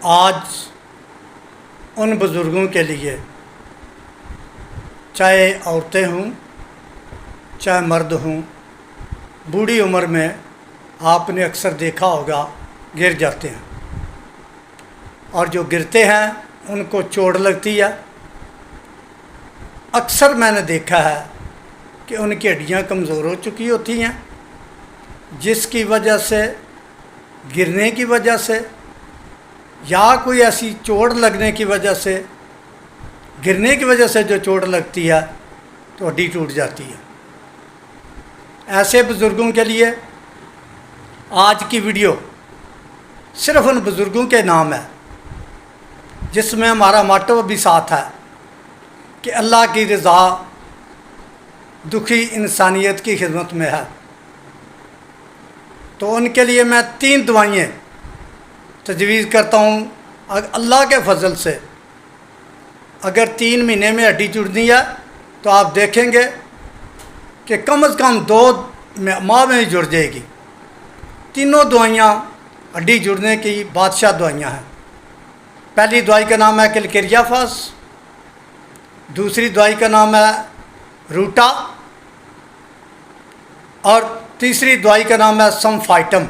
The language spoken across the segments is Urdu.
آج ان بزرگوں کے لیے، چاہے عورتیں ہوں چاہے مرد ہوں، بوڑھی عمر میں آپ نے اکثر دیکھا ہوگا گر جاتے ہیں، اور جو گرتے ہیں ان کو چوٹ لگتی ہے۔ اکثر میں نے دیکھا ہے کہ ان کی ہڈیاں کمزور ہو چکی ہوتی ہیں، جس کی وجہ سے، گرنے کی وجہ سے یا کوئی ایسی چوٹ لگنے کی وجہ سے، گرنے کی وجہ سے جو چوٹ لگتی ہے تو ہڈی ٹوٹ جاتی ہے۔ ایسے بزرگوں کے لیے آج کی ویڈیو صرف ان بزرگوں کے نام ہے، جس میں ہمارا ماٹو بھی ساتھ ہے کہ اللہ کی رضا دکھی انسانیت کی خدمت میں ہے۔ تو ان کے لیے میں 3 دعائیں تجویز کرتا ہوں۔ اللہ کے فضل سے اگر 3 مہینے میں ہڈی جڑنی ہے تو آپ دیکھیں گے کہ کم از کم 2 ماہ میں ہی جڑ جائے گی۔ تینوں دعائیاں ہڈی جڑنے کی بادشاہ دعائیاں ہیں۔ پہلی دوائی کا نام ہے کلکیریا فاس، دوسری دوائی کا نام ہے روٹا، اور تیسری دوائی کا نام ہے سمفائٹم۔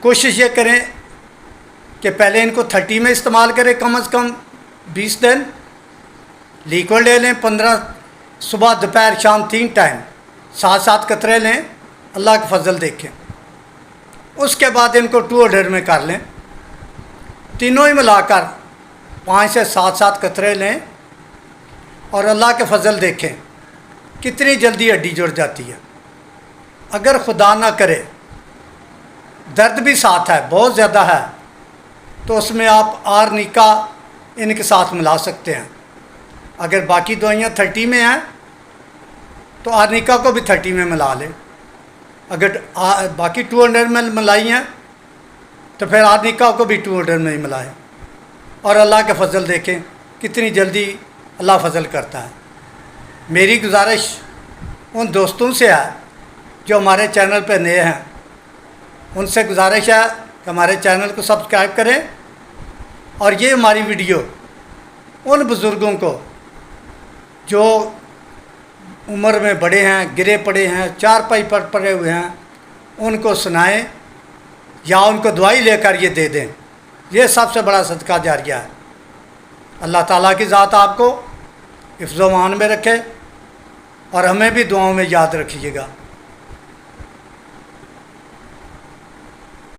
کوشش یہ کریں کہ پہلے ان کو 30 میں استعمال کریں، کم از کم 20 دن لیکوڈ لے لیں، 15 صبح دوپہر شام 3 ٹائم 7 قطرے لیں، اللہ کا فضل دیکھیں۔ اس کے بعد ان کو 200 میں کر لیں، تینوں ہی ملا کر 5 سے 7 قطرے لیں، اور اللہ کے فضل دیکھیں کتنی جلدی ہڈی جڑ جاتی ہے۔ اگر خدا نہ کرے درد بھی ساتھ ہے، بہت زیادہ ہے، تو اس میں آپ آرنیکا ان کے ساتھ ملا سکتے ہیں۔ اگر باقی دوائیاں 30 میں ہیں تو آرنیکا کو بھی 30 میں ملا لیں۔ اگر باقی 200 میں ملائی ہیں تو پھر آرنیکا کو بھی 200 میں ہی ملائیں، اور اللہ کے فضل دیکھیں کتنی جلدی اللہ فضل کرتا ہے۔ میری گزارش ان دوستوں سے ہے جو ہمارے چینل پہ نئے ہیں، ان سے گزارش ہے کہ ہمارے چینل کو سبسکرائب کریں، اور یہ ہماری ویڈیو ان بزرگوں کو جو عمر میں بڑے ہیں، گرے پڑے ہیں، چارپائی پر پڑے ہوئے ہیں، ان کو سنائیں یا ان کو دوائی لے کر یہ دے دیں۔ یہ سب سے بڑا صدقہ جاریہ ہے۔ اللہ تعالیٰ کی ذات آپ کو حفظ و امان میں رکھے، اور ہمیں بھی دعاؤں میں یاد رکھیے گا۔